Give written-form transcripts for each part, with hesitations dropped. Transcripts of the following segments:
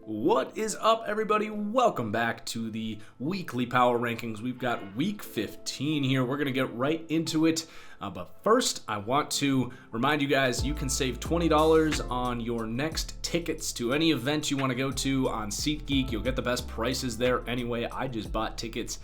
What is up, everybody? Welcome back to the weekly power rankings. We've got week 15 here. We're going to get right into it. But first, I want to remind you guys, you can save $20 on your next tickets to any event you want to go to on SeatGeek. You'll get the best prices there anyway. I just bought tickets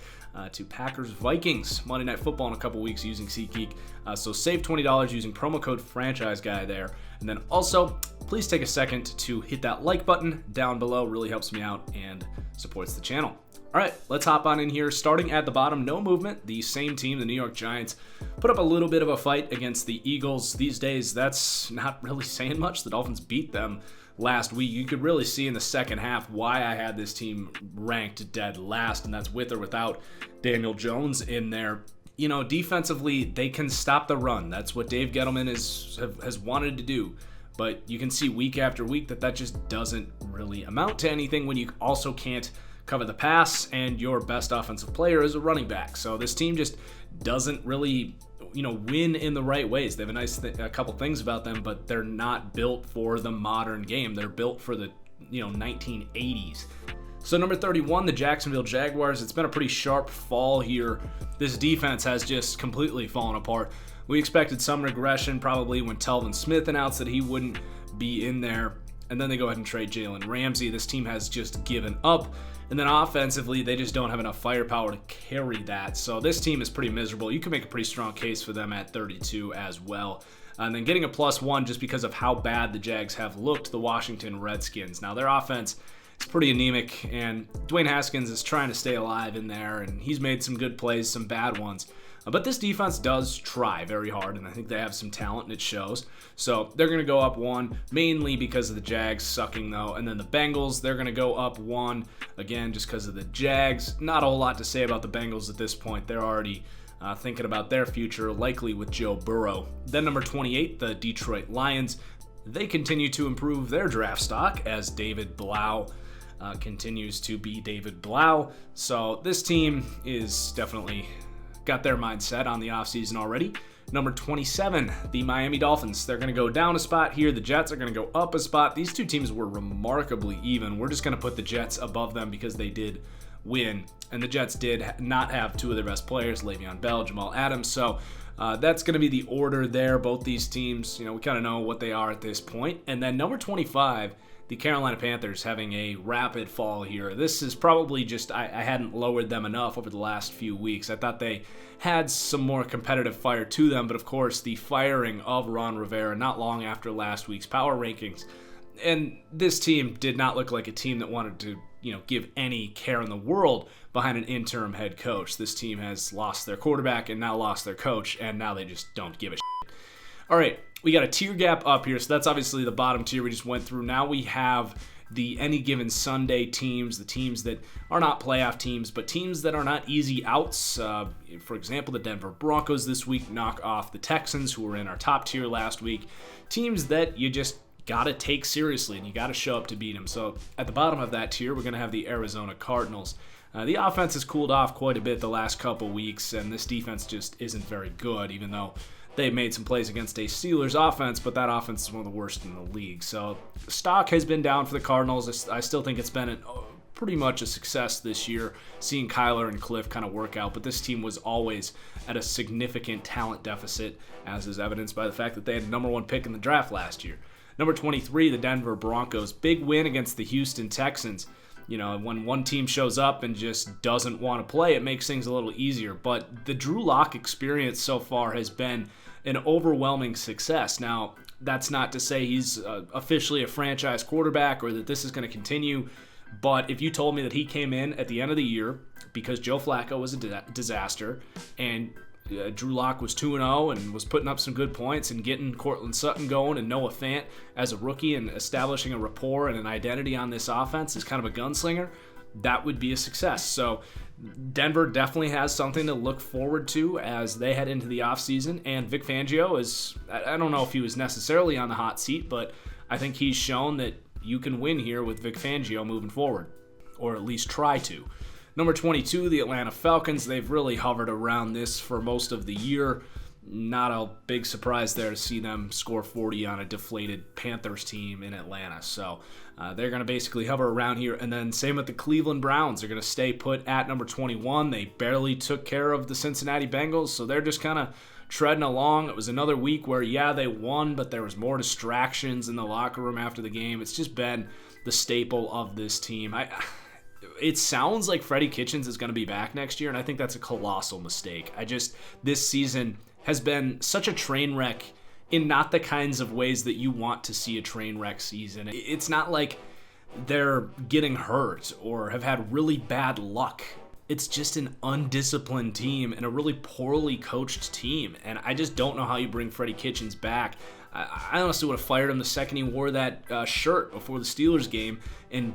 to Packers-Vikings Monday Night Football in a couple weeks using SeatGeek. So save $20 using promo code ThatFranchiseGuy there. And then also, please take a second to hit that like button down below. Really helps me out and supports the channel. All right, let's hop on in here. Starting at the bottom, no movement. The same team, the New York Giants, put up a little bit of a fight against the Eagles. These days, that's not really saying much. The Dolphins beat them last week. You could really see in the second half why I had this team ranked dead last, and that's with or without Daniel Jones in there. You know, defensively, they can stop the run. That's what Dave Gettleman has wanted to do. But you can see week after week that just doesn't really amount to anything when you also can't cover the pass and your best offensive player is a running back. So this team just doesn't really, win in the right ways. They have a couple things about them, but they're not built for the modern game. They're built for the, 1980s. So number 31, the Jacksonville Jaguars. It's been a pretty sharp fall here. This defense has just completely fallen apart. We expected some regression probably when Telvin Smith announced that he wouldn't be in there. And then they go ahead and trade Jalen Ramsey. This team has just given up. And then offensively, they just don't have enough firepower to carry that. So this team is pretty miserable. You can make a pretty strong case for them at 32 as well. And then getting a +1 just because of how bad the Jags have looked, the Washington Redskins. Now their offense is pretty anemic, and Dwayne Haskins is trying to stay alive in there, and he's made some good plays, some bad ones. But this defense does try very hard, and I think they have some talent, and it shows. So they're going to go up 1, mainly because of the Jags sucking, though. And then the Bengals, they're going to go up 1, again, just because of the Jags. Not a whole lot to say about the Bengals at this point. They're already thinking about their future, likely with Joe Burrow. Then number 28, the Detroit Lions. They continue to improve their draft stock as David Blau continues to be David Blau. So this team is definitely got their mindset on the offseason already. Number 27, the Miami Dolphins. They're going to go down a spot here. The Jets are going to go up a spot. These two teams were remarkably even. We're just going to put the Jets above them because they did win. And the Jets did not have two of their best players, Le'Veon Bell, Jamal Adams. So that's going to be the order there. Both these teams, we kind of know what they are at this point. And then number 25, the Carolina Panthers having a rapid fall here. This is probably just, I hadn't lowered them enough over the last few weeks. I thought they had some more competitive fire to them, but of course the firing of Ron Rivera not long after last week's power rankings. And this team did not look like a team that wanted to, give any care in the world behind an interim head coach. This team has lost their quarterback and now lost their coach, and now they just don't give a shit. All right, we got a tier gap up here, so that's obviously the bottom tier we just went through. Now we have the any given Sunday teams, the teams that are not playoff teams, but teams that are not easy outs. For example, the Denver Broncos this week knock off the Texans, who were in our top tier last week. Teams that you just got to take seriously, and you got to show up to beat them. So at the bottom of that tier, we're going to have the Arizona Cardinals. The offense has cooled off quite a bit the last couple weeks, and this defense just isn't very good, even though they made some plays against a Steelers offense, but that offense is one of the worst in the league. So stock has been down for the Cardinals. I still think it's been pretty much a success this year, seeing Kyler and Cliff kind of work out. But this team was always at a significant talent deficit, as is evidenced by the fact that they had the number 1 pick in the draft last year. Number 23, the Denver Broncos. Big win against the Houston Texans. When one team shows up and just doesn't want to play, it makes things a little easier. But the Drew Lock experience so far has been an overwhelming success. Now, that's not to say he's officially a franchise quarterback or that this is going to continue. But if you told me that he came in at the end of the year because Joe Flacco was a disaster and Drew Lock was 2-0 and was putting up some good points and getting Cortland Sutton going and Noah Fant as a rookie and establishing a rapport and an identity on this offense as kind of a gunslinger, that would be a success. So Denver definitely has something to look forward to as they head into the offseason. And Vic Fangio is, I don't know if he was necessarily on the hot seat, but I think he's shown that you can win here with Vic Fangio moving forward, or at least try to. Number 22, the Atlanta Falcons. They've really hovered around this for most of the year. not a big surprise there to see them score 40 on a deflated Panthers team in Atlanta. So they're going to basically hover around here. And then same with the Cleveland Browns. They're going to stay put at number 21. They barely took care of the Cincinnati Bengals, so they're just kind of treading along. It was another week where, they won, but there was more distractions in the locker room after the game. It's just been the staple of this team. It sounds like Freddie Kitchens is going to be back next year, and I think that's a colossal mistake. This season has been such a train wreck in not the kinds of ways that you want to see a train wreck season. It's not like they're getting hurt or have had really bad luck. It's just an undisciplined team and a really poorly coached team. And I just don't know how you bring Freddie Kitchens back. I honestly would have fired him the second he wore that shirt before the Steelers game and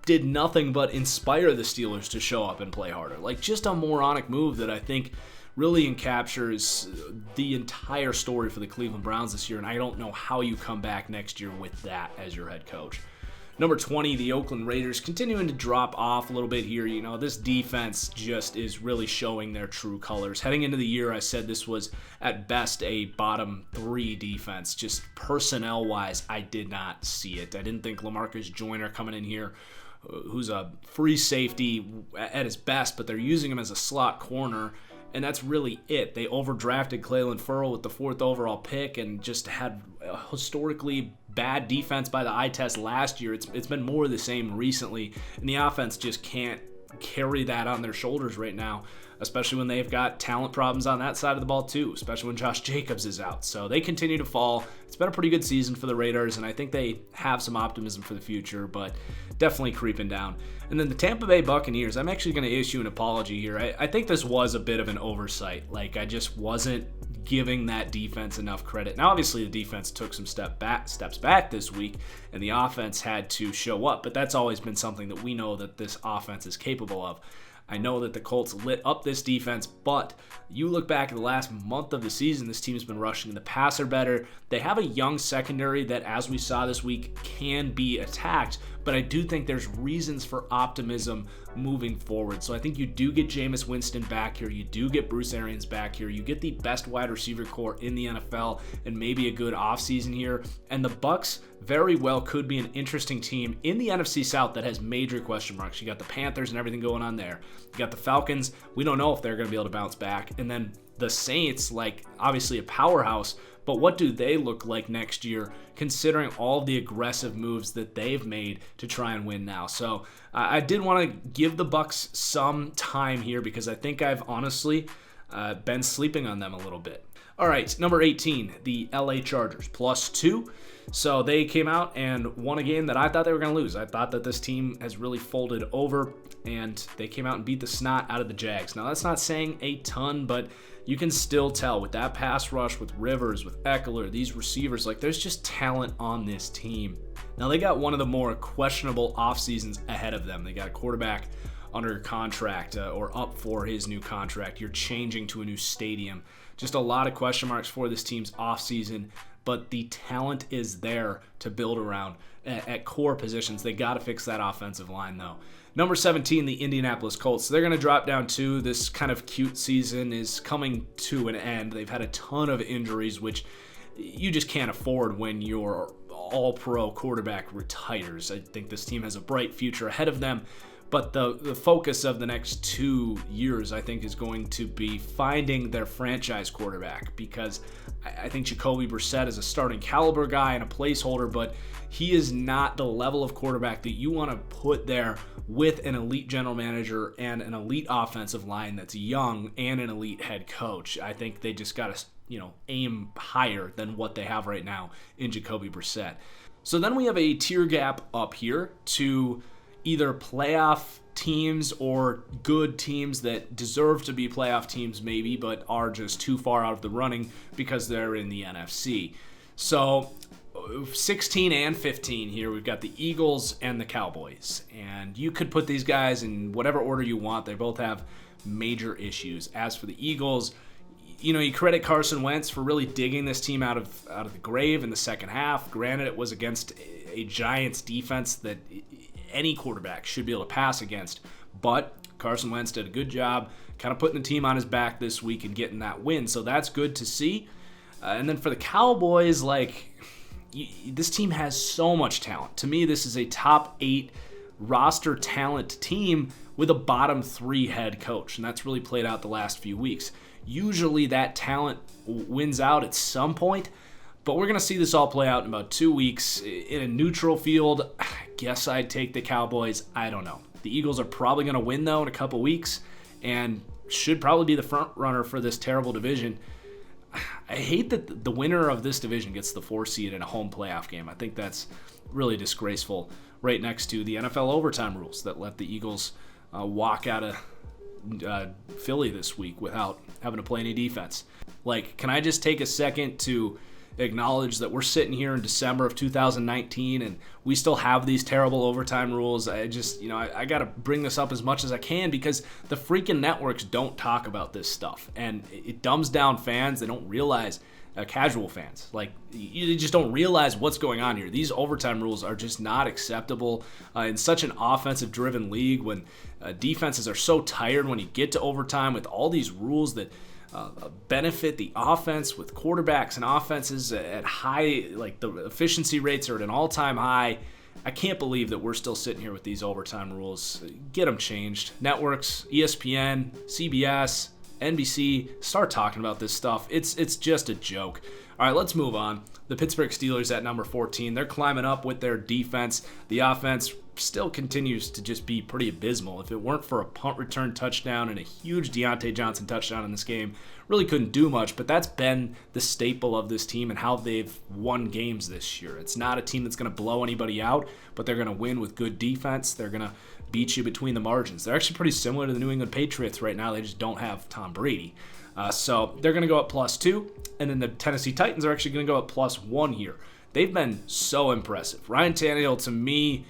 did nothing but inspire the Steelers to show up and play harder. Like, just a moronic move that I think really encaptures the entire story for the Cleveland Browns this year, and I don't know how you come back next year with that as your head coach. Number 20, the Oakland Raiders, continuing to drop off a little bit here. This defense just is really showing their true colors. Heading into the year, I said this was at best a bottom 3 defense. Just personnel-wise, I did not see it. I didn't think LaMarcus Joyner coming in here, who's a free safety at his best, but they're using him as a slot corner, and that's really it. They overdrafted Clelin Ferrell with the 4th overall pick and just had a historically bad defense by the eye test last year. It's been more of the same recently, and the offense just can't carry that on their shoulders right now, especially when they've got talent problems on that side of the ball too, especially when Josh Jacobs is out. So they continue to fall. It's been a pretty good season for the Raiders, and I think they have some optimism for the future, but definitely creeping down. And then the Tampa Bay Buccaneers, I'm actually going to issue an apology here. I think this was a bit of an oversight. I just wasn't giving that defense enough credit. Now, obviously, the defense took some steps back this week, and the offense had to show up, but that's always been something that we know that this offense is capable of. I know that the Colts lit up this defense, but you look back at the last month of the season, this team has been rushing the passer better. They have a young secondary that, as we saw this week, can be attacked, but I do think there's reasons for optimism moving forward. So I think you do get Jameis Winston back here. You do get Bruce Arians back here. You get the best wide receiver core in the NFL and maybe a good offseason here. And the Bucs very well could be an interesting team in the NFC South that has major question marks. You got the Panthers and everything going on there. You got the Falcons. We don't know if they're going to be able to bounce back. And then the Saints, obviously a powerhouse, but what do they look like next year considering all of the aggressive moves that they've made to try and win now? So I did want to give the Bucs some time here because I think I've honestly been sleeping on them a little bit. All right, number 18, the LA Chargers, +2. So they came out and won a game that I thought they were going to lose. I thought that this team has really folded over, and they came out and beat the snot out of the Jags. Now, that's not saying a ton, but you can still tell with that pass rush, with Rivers, with Eckler, these receivers, there's just talent on this team. Now, they got one of the more questionable off seasons ahead of them. They got a quarterback under contract or up for his new contract. You're changing to a new stadium. Just a lot of question marks for this team's offseason, but the talent is there to build around at core positions. They got to fix that offensive line, though. Number 17, the Indianapolis Colts. So they're going to drop down 2. This kind of cute season is coming to an end. They've had a ton of injuries, which you just can't afford when your all-pro quarterback retires. I think this team has a bright future ahead of them. But the focus of the next 2 years, I think, is going to be finding their franchise quarterback, because I think Jacoby Brissett is a starting caliber guy and a placeholder, but he is not the level of quarterback that you want to put there with an elite general manager and an elite offensive line that's young and an elite head coach. I think they just got to, aim higher than what they have right now in Jacoby Brissett. So then we have a tier gap up here to either playoff teams or good teams that deserve to be playoff teams maybe, but are just too far out of the running because they're in the NFC. So 16 and 15 here, we've got the Eagles and the Cowboys. And you could put these guys in whatever order you want. They both have major issues. As for the Eagles, you credit Carson Wentz for really digging this team out of the grave in the second half. Granted, it was against a Giants defense that any quarterback should be able to pass against, but Carson Wentz did a good job kind of putting the team on his back this week and getting that win. So that's good to see. And then for the Cowboys, this team has so much talent. To me, this is a top 8 roster talent team with a bottom 3 head coach, and that's really played out the last few weeks. Usually that talent wins out at some point, but we're going to see this all play out in about 2 weeks. In a neutral field, I guess I'd take the Cowboys. I don't know. The Eagles are probably going to win, though, in a couple weeks, and should probably be the front runner for this terrible division. I hate that the winner of this division gets the 4 seed in a home playoff game. I think that's really disgraceful, right next to the NFL overtime rules that let the Eagles walk out of Philly this week without having to play any defense. Can I just take a second to acknowledge that we're sitting here in December of 2019 and we still have these terrible overtime rules? I got to bring this up as much as I can because the freaking networks don't talk about this stuff, and it dumbs down fans. They don't realize, casual fans, you just don't realize what's going on here. These overtime rules are just not acceptable in such an offensive-driven league when defenses are so tired when you get to overtime with all these rules that benefit the offense with quarterbacks and offenses at high, the efficiency rates are at an all-time high. I can't believe that we're still sitting here with these overtime rules. Get them changed. Networks, ESPN, CBS, NBC, start talking about this stuff. It's just a joke. All right, let's move on. The Pittsburgh Steelers at number 14. They're climbing up with their defense. The offense still continues to just be pretty abysmal. If it weren't for a punt return touchdown and a huge Deontay Johnson touchdown in this game, really couldn't do much, but that's been the staple of this team and how they've won games this year. It's not a team that's going to blow anybody out, but they're going to win with good defense. They're going to beat you between the margins. They're actually pretty similar to the New England Patriots right now. They just don't have Tom Brady. So they're going to go up +2, and then the Tennessee Titans are actually going to go up +1 here. They've been so impressive. Ryan Tannehill, to me,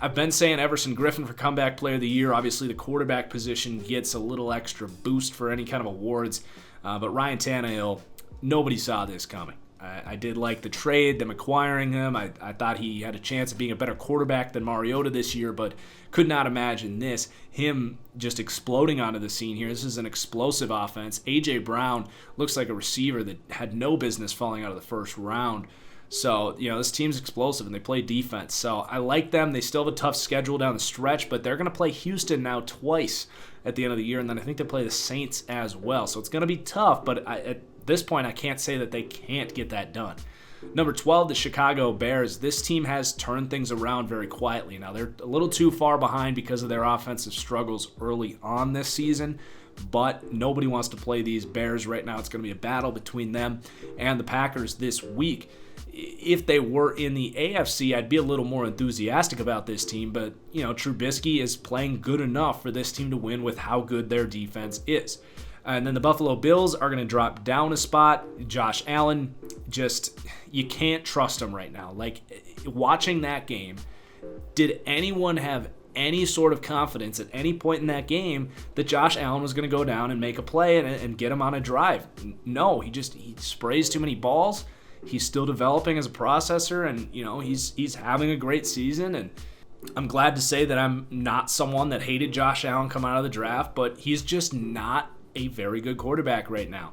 I've been saying Everson Griffin for Comeback Player of the Year. Obviously, the quarterback position gets a little extra boost for any kind of awards. But Ryan Tannehill, nobody saw this coming. I did like the trade, them acquiring him. I thought he had a chance of being a better quarterback than Mariota this year, but could not imagine this. Him just exploding onto the scene here. This is an explosive offense. A.J. Brown looks like a receiver that had no business falling out of the first round. So, this team's explosive, and they play defense. So, I like them. They still have a tough schedule down the stretch, but they're going to play Houston now twice at the end of the year, and then I think they play the Saints as well. So, it's going to be tough, but at this point, I can't say that they can't get that done. Number 12, the Chicago Bears. This team has turned things around very quietly. Now, they're a little too far behind because of their offensive struggles early on this season, but nobody wants to play these Bears right now. It's going to be a battle between them and the Packers this week. If they were in the AFC, I'd be a little more enthusiastic about this team, but, Trubisky is playing good enough for this team to win with how good their defense is. And then the Buffalo Bills are going to drop down a spot. Josh Allen, you can't trust him right now. Watching that game, did anyone have any sort of confidence at any point in that game that Josh Allen was going to go down and make a play and get him on a drive? No, he sprays too many balls. He's still developing as a processor, and he's having a great season. And I'm glad to say that I'm not someone that hated Josh Allen coming out of the draft, but he's just not a very good quarterback right now.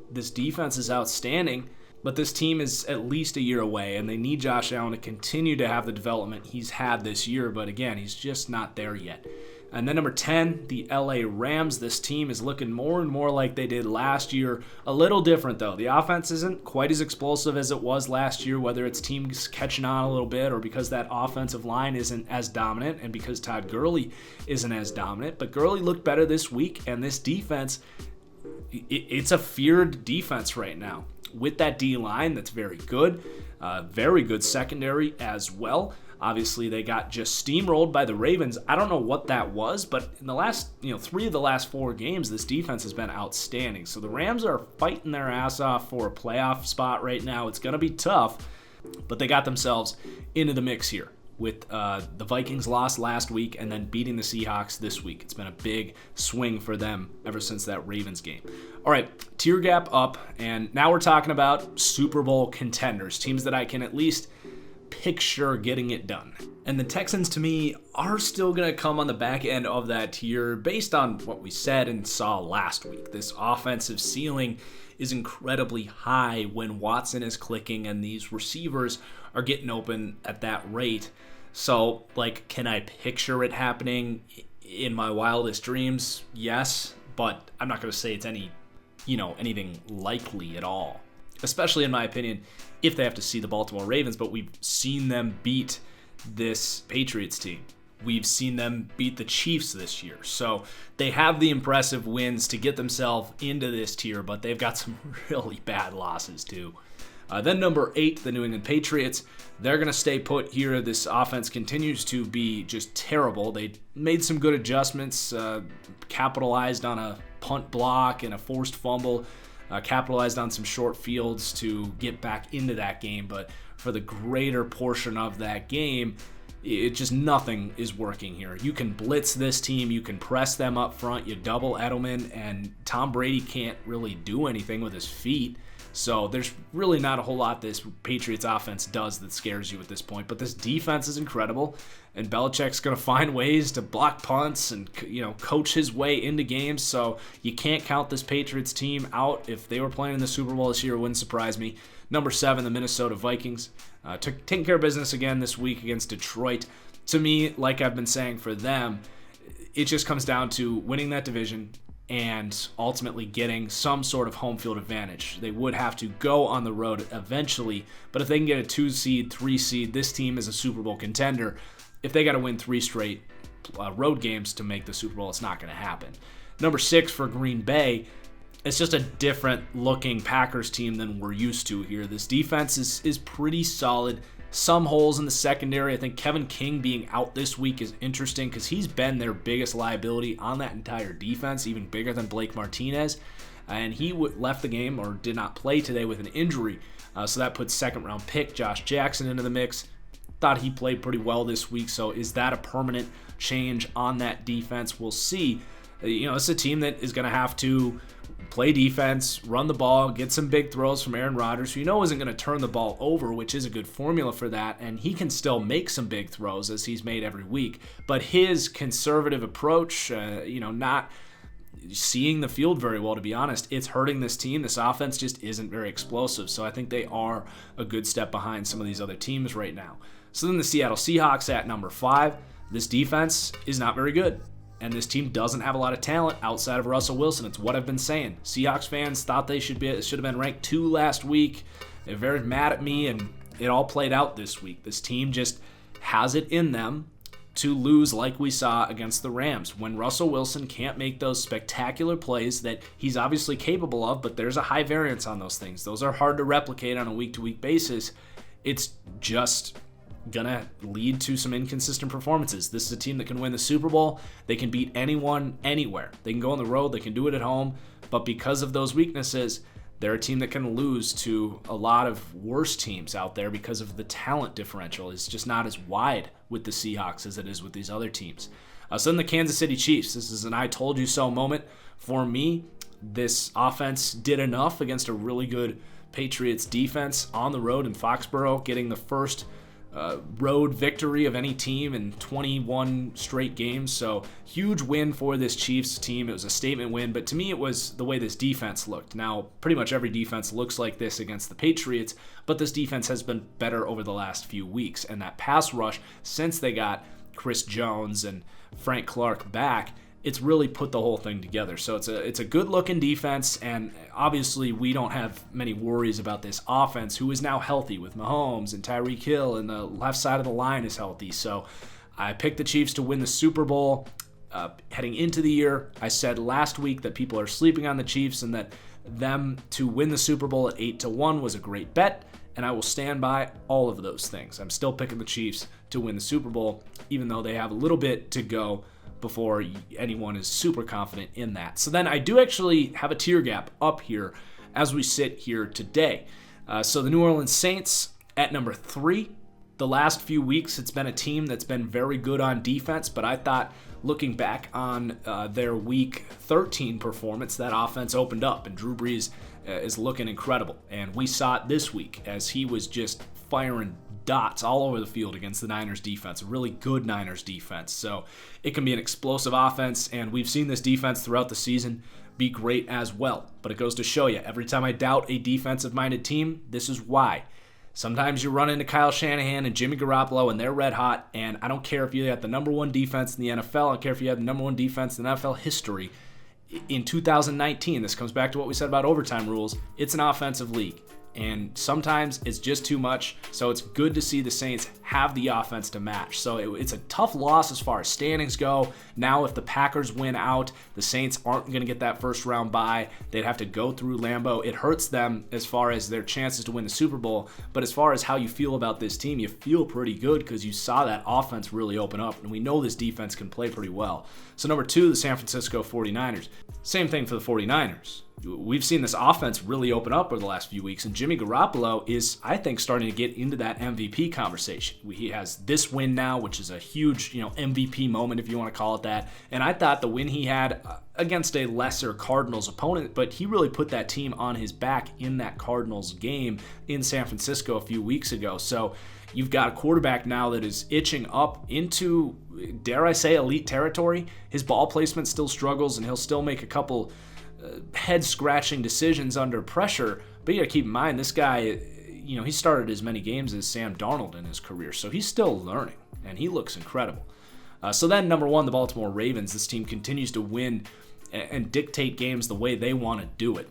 This defense is outstanding, but this team is at least a year away, and they need Josh Allen to continue to have the development he's had this year, but again, he's just not there yet. And then number 10, the LA Rams. This team is looking more and more like they did last year. A little different, though. The offense isn't quite as explosive as it was last year, whether it's teams catching on a little bit or because that offensive line isn't as dominant and because Todd Gurley isn't as dominant. But Gurley looked better this week, and this defense, it's a feared defense right now. With that D-line that's very good secondary as well. Obviously, they got just steamrolled by the Ravens. I don't know what that was, but in the last, 3 of the last 4 games, this defense has been outstanding. So the Rams are fighting their ass off for a playoff spot right now. It's going to be tough, but they got themselves into the mix here with the Vikings lost last week and then beating the Seahawks this week. It's been a big swing for them ever since that Ravens game. All right, tier gap up, and now we're talking about Super Bowl contenders, teams that I can at least picture getting it done. And the Texans, to me, are still going to come on the back end of that tier based on what we said and saw last week. This offensive ceiling is incredibly high when Watson is clicking and these receivers are getting open at that rate. So, can I picture it happening in my wildest dreams? Yes, but I'm not going to say it's anything likely at all. Especially, in my opinion, if they have to see the Baltimore Ravens, but we've seen them beat this Patriots team. We've seen them beat the Chiefs this year. So they have the impressive wins to get themselves into this tier, but they've got some really bad losses too. Then number 8, the New England Patriots. They're going to stay put here. This offense continues to be just terrible. They made some good adjustments, capitalized on a punt block and a forced fumble, capitalized on some short fields to get back into that game, but for the greater portion of that game, nothing is working here. You can blitz this team, you can press them up front, you double Edelman, and Tom Brady can't really do anything with his feet. So there's really not a whole lot this Patriots offense does that scares you at this point. But this defense is incredible, and Belichick's going to find ways to block punts and coach his way into games. So you can't count this Patriots team out. If they were playing in the Super Bowl this year, it wouldn't surprise me. Number 7, the Minnesota Vikings. Taking care of business again this week against Detroit. To me, like I've been saying for them, it just comes down to winning that division and ultimately getting some sort of home field advantage. They would have to go on the road eventually, but if they can get a 2 seed, 3 seed, this team is a Super Bowl contender. If they got to win 3 straight road games to make the Super Bowl, it's not going to happen. Number 6 for Green Bay. It's just a different looking Packers team than we're used to here. This defense is pretty solid. Some holes in the secondary. I think Kevin King being out this week is interesting because he's been their biggest liability on that entire defense, even bigger than Blake Martinez. And he left the game or did not play today with an injury. So that puts second-round pick Josh Jackson into the mix. Thought he played pretty well this week. So is that a permanent change on that defense? We'll see. It's a team that is going to have to play defense, run the ball, get some big throws from Aaron Rodgers, who isn't going to turn the ball over, which is a good formula for that, and he can still make some big throws as he's made every week. But his conservative approach, not seeing the field very well, to be honest, it's hurting this team. This offense just isn't very explosive, so I think they are a good step behind some of these other teams right now. So then the Seattle Seahawks at number 5. This defense is not very good. And this team doesn't have a lot of talent outside of Russell Wilson. It's what I've been saying. Seahawks fans thought they should have been ranked 2 last week. They're very mad at me, and it all played out this week. This team just has it in them to lose like we saw against the Rams. When Russell Wilson can't make those spectacular plays that he's obviously capable of, but there's a high variance on those things. Those are hard to replicate on a week-to-week basis. It's just gonna lead to some inconsistent performances. This is a team that can win the Super Bowl. They can beat anyone, anywhere. They can go on the road. They can do it at home. But because of those weaknesses, they're a team that can lose to a lot of worse teams out there because of the talent differential. It's just not as wide with the Seahawks as it is with these other teams. So then the Kansas City Chiefs. This is an I told you so moment for me. This offense did enough against a really good Patriots defense on the road in Foxborough, getting the first road victory of any team in 21 straight games. So huge win for this Chiefs team. It was a statement win, but to me it was the way this defense looked. Now, pretty much every defense looks like this against the Patriots, but this defense has been better over the last few weeks. And that pass rush, since they got Chris Jones and Frank Clark back, it's really put the whole thing together. So it's a good-looking defense, and obviously we don't have many worries about this offense, who is now healthy with Mahomes and Tyreek Hill, and the left side of the line is healthy. So I picked the Chiefs to win the Super Bowl. Heading into the year, I said last week that people are sleeping on the Chiefs and that them to win the Super Bowl at 8-1 was a great bet, and I will stand by all of those things. I'm still picking the Chiefs to win the Super Bowl, even though they have a little bit to go before anyone is super confident in that. So then I do actually have a tier gap up here as we sit here today. So the New Orleans Saints at number 3. The last few weeks, it's been a team that's been very good on defense, but I thought looking back on their Week 13 performance, that offense opened up, and Drew Brees is looking incredible. And we saw it this week as he was just firing dots all over the field against the Niners defense, a really good Niners defense. So it can be an explosive offense, and we've seen this defense throughout the season be great as well. But it goes to show you, every time I doubt a defensive-minded team, this is why. Sometimes you run into Kyle Shanahan and Jimmy Garoppolo, and they're red hot, and I don't care if you have the number one defense in the NFL, I don't care if you have the number one defense in NFL history. In 2019, this comes back to what we said about overtime rules, it's an offensive league. And sometimes it's just too much, so it's good to see the Saints have the offense to match. So it's a tough loss as far as standings go. Now if the Packers win out, the Saints aren't going to get that first round bye. They'd have to go through Lambeau. It hurts them as far as their chances to win the Super Bowl, but as far as how you feel about this team, you feel pretty good because you saw that offense really open up, and we know this defense can play pretty well. So number 2, the San Francisco 49ers. Same thing for the 49ers. We've seen this offense really open up over the last few weeks, and Jimmy Garoppolo is, I think, starting to get into that MVP conversation. He has this win now, which is a huge, MVP moment, if you want to call it that. And I thought the win he had against a lesser Cardinals opponent, but he really put that team on his back in that Cardinals game in San Francisco a few weeks ago. So you've got a quarterback now that is itching up into, dare I say, elite territory. His ball placement still struggles, and he'll still make a couple head-scratching decisions under pressure, but you gotta keep in mind, this guy, he started as many games as Sam Darnold in his career, so he's still learning, and he looks incredible. So then, number 1, the Baltimore Ravens. This team continues to win and dictate games the way they want to do it.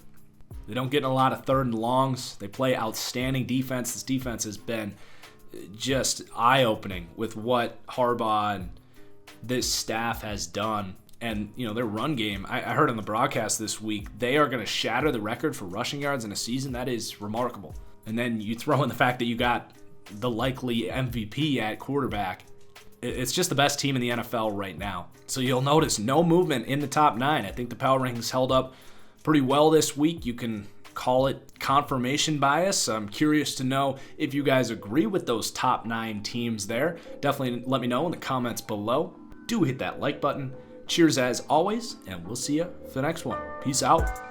They don't get in a lot of third and longs. They play outstanding defense. This defense has been just eye-opening with what Harbaugh and this staff has done. And, their run game, I heard on the broadcast this week, they are going to shatter the record for rushing yards in a season. That is remarkable. And then you throw in the fact that you got the likely MVP at quarterback. It's just the best team in the NFL right now. So you'll notice no movement in the top 9. I think the power rankings held up pretty well this week. You can call it confirmation bias. I'm curious to know if you guys agree with those top 9 teams there. Definitely let me know in the comments below. Do hit that like button. Cheers as always, and we'll see you for the next one. Peace out.